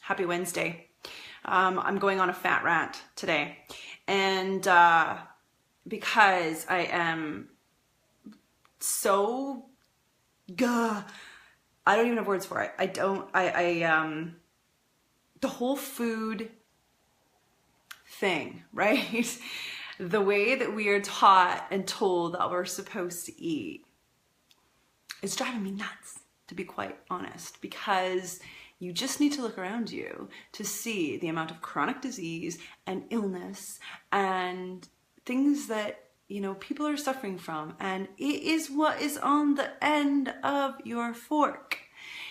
Happy Wednesday. I'm going on a fat rant today. And because I am so, I don't even have words for it. The whole food thing, right? The way that we are taught and told that we're supposed to eat is driving me nuts, to be quite honest, because you just need to look around you to see the amount of chronic disease and illness and things that, people are suffering from. And it is what is on the end of your fork.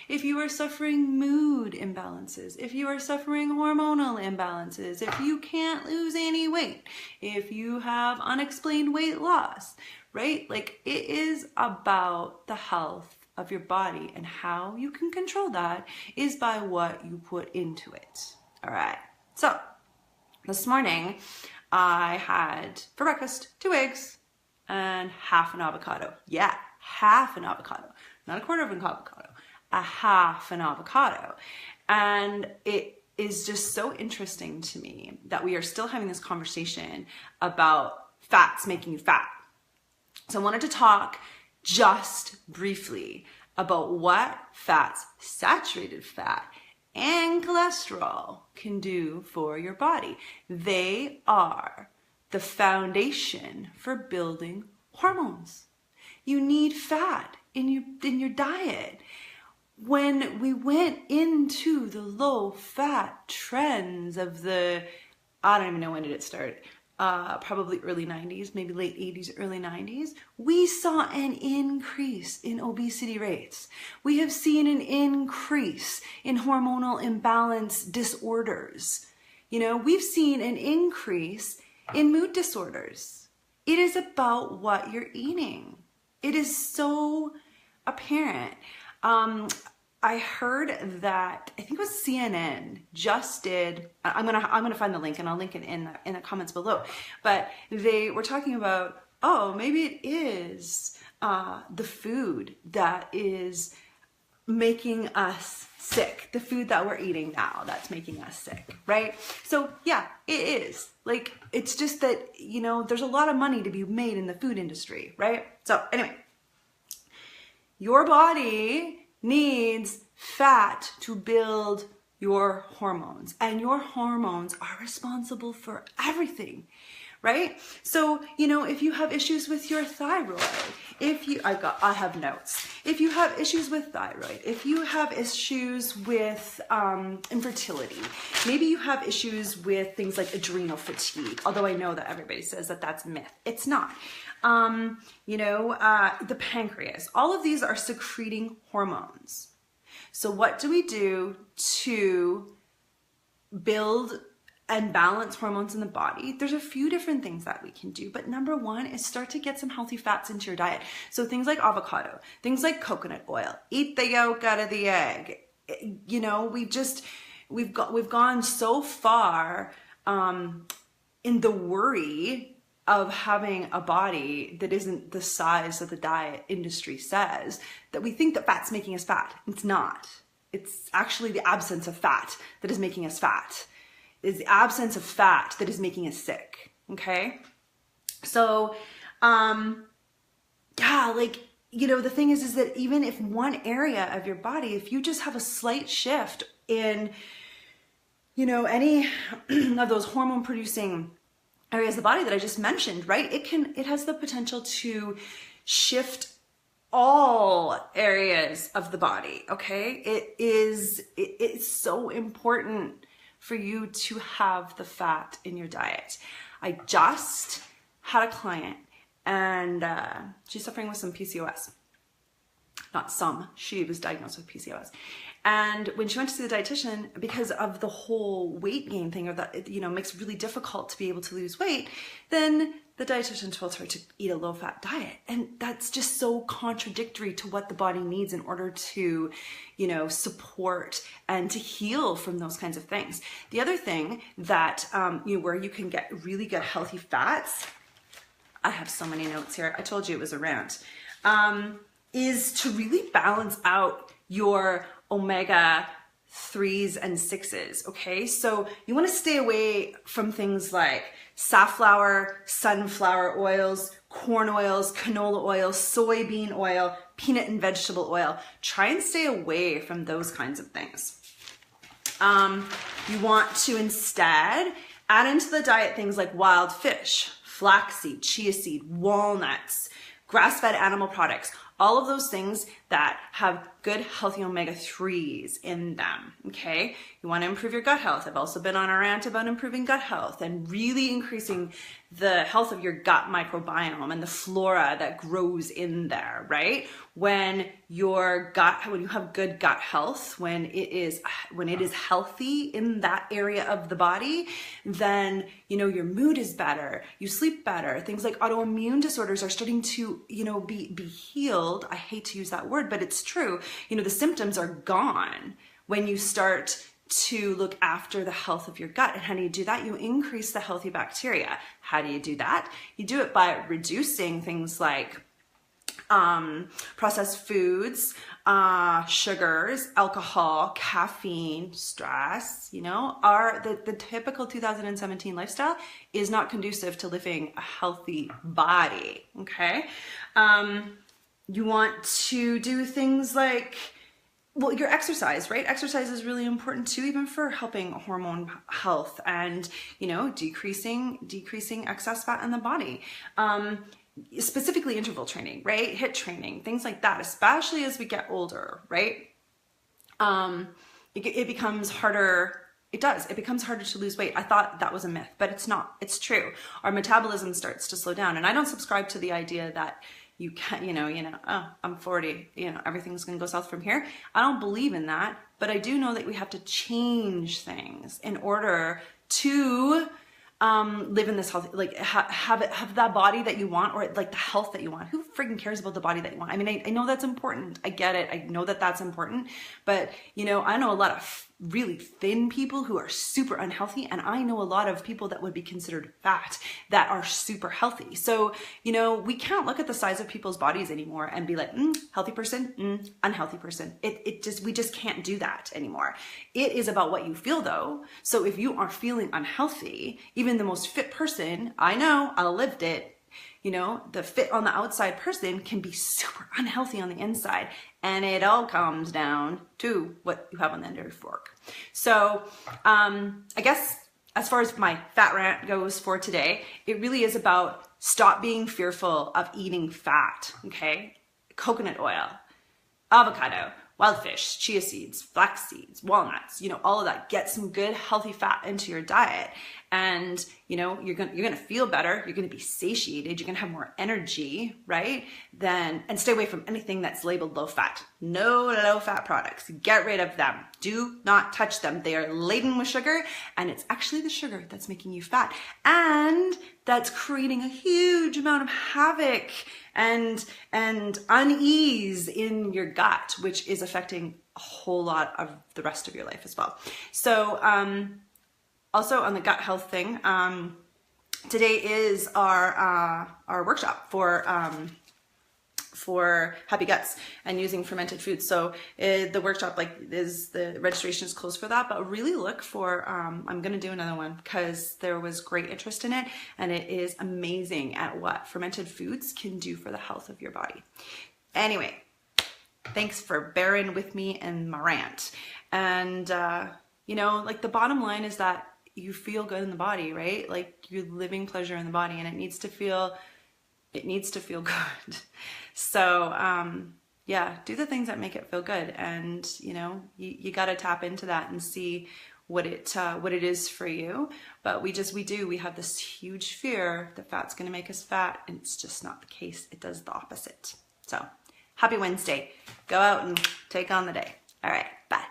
If you are suffering mood imbalances, if you are suffering hormonal imbalances, if you can't lose any weight, if you have unexplained weight loss, right? Like, it is about the health of your body, and how you can control that is by what you put into it. All right. So this morning I had for breakfast 2 eggs and half an avocado. Yeah, half an avocado, not a quarter of an avocado, a half an avocado. And it is just so interesting to me that we are still having this conversation about fats making you fat. So I wanted to talk just briefly about what fats, saturated fat, and cholesterol can do for your body. They are the foundation for building hormones. You need fat in your diet. When we went into the low fat trends of I don't even know when did it start, probably early 90s, maybe late 80s, early 90s, we saw an increase in obesity rates. We have seen an increase in hormonal imbalance disorders. We've seen an increase in mood disorders. It is about what you're eating. It is so apparent. I heard that, I think it was CNN just did, I'm gonna find the link and I'll link it in the comments below, but they were talking about, maybe it is the food that is making us sick, the food that we're eating now that's making us sick, right? So yeah, it is. Like, it's just that, there's a lot of money to be made in the food industry, right? So anyway, your body needs fat to build your hormones, and your hormones are responsible for everything, right? So, if you have issues with your thyroid, I have notes. If you have issues with thyroid, if you have issues with infertility, maybe you have issues with things like adrenal fatigue, although I know that everybody says that that's a myth. It's not. The pancreas, all of these are secreting hormones. So what do we do to build and balance hormones in the body? There's a few different things that we can do, but number one is start to get some healthy fats into your diet. So things like avocado, things like coconut oil, eat the yolk out of the egg. We've gone so far in the worry of having a body that isn't the size that the diet industry says, that we think that fat's making us fat. It's not. It's actually the absence of fat that is making us fat. It's the absence of fat that is making us sick, okay? So, the thing is that even if one area of your body, if you just have a slight shift in, any of those hormone producing areas of the body that I just mentioned, right? It has the potential to shift all areas of the body, okay? It's so important for you to have the fat in your diet. I just had a client, and she's suffering with some PCOS. Not some, she was diagnosed with PCOS. And when she went to see the dietitian, because of the whole weight gain thing, or that, makes it really difficult to be able to lose weight, then the dietitian told her to eat a low-fat diet. And that's just so contradictory to what the body needs in order to, support and to heal from those kinds of things. The other thing that, where you can get really good healthy fats, I have so many notes here, I told you it was a rant, is to really balance out your omega 3s and 6s, okay? So you want to stay away from things like safflower, sunflower oils, corn oils, canola oil, soybean oil, peanut and vegetable oil. Try and stay away from those kinds of things. You want to instead add into the diet things like wild fish, flaxseed, chia seed, walnuts, grass-fed animal products, all of those things that have good, healthy omega-3s in them, okay? You want to improve your gut health. I've also been on a rant about improving gut health and really increasing the health of your gut microbiome and the flora that grows in there, right? When you have good gut health, when it is healthy in that area of the body, then, you know, your mood is better, you sleep better. Things like autoimmune disorders are starting to, you know, be healed. I hate to use that word, but it's true. You know, the symptoms are gone when you start to look after the health of your gut. And how do you do that? You increase the healthy bacteria. How do you do that? You do it by reducing things like processed foods, sugars, alcohol, caffeine, stress. You know, the typical 2017 lifestyle is not conducive to living a healthy body, okay? You want to do things like, well, your exercise, right? Exercise is really important too, even for helping hormone health and, you know, decreasing excess fat in the body. Specifically interval training, right? HIIT training, things like that, especially as we get older, right? It becomes harder. It does. It becomes harder to lose weight. I thought that was a myth, but it's not. It's true. Our metabolism starts to slow down. And I don't subscribe to the idea that you can, oh, I'm 40, everything's going to go south from here. I don't believe in that, but I do know that we have to change things in order to live in this healthy, like have that body that you want, or like the health that you want. Who freaking cares about the body that you want? I mean, I know that's important. I get it. I know that that's important, but I know a lot of really thin people who are super unhealthy, and I know a lot of people that would be considered fat that are super healthy. So, we can't look at the size of people's bodies anymore and be like, healthy person, unhealthy person. We just can't do that anymore. It is about what you feel though. So if you are feeling unhealthy, even the most fit person, I know, I lived it, the fit on the outside person can be super unhealthy on the inside, and it all comes down to what you have on the end of your fork. So I guess as far as my fat rant goes for today, it really is about stop being fearful of eating fat, okay? Coconut oil, avocado, wild fish, chia seeds, flax seeds, walnuts, all of that. Get some good healthy fat into your diet, and you're gonna feel better. You're gonna be satiated. You're gonna have more energy, right? And stay away from anything that's labeled low fat. No low fat products. Get rid of them. Do not touch them. They are laden with sugar, and it's actually the sugar that's making you fat, and that's creating a huge amount of havoc and unease in your gut, which is affecting a whole lot of the rest of your life as well. So also on the gut health thing, today is our workshop for happy guts and using fermented foods. So the workshop, the registration is closed for that, but really look for, I'm going to do another one because there was great interest in it, and it is amazing at what fermented foods can do for the health of your body. Anyway, thanks for bearing with me and my rant. And, the bottom line is that you feel good in the body, right? Like you're living pleasure in the body, and it needs to feel good. So, do the things that make it feel good. And, you got to tap into that and see what it is for you. But we have this huge fear that fat's going to make us fat, and it's just not the case. It does the opposite. So happy Wednesday. Go out and take on the day. All right. Bye.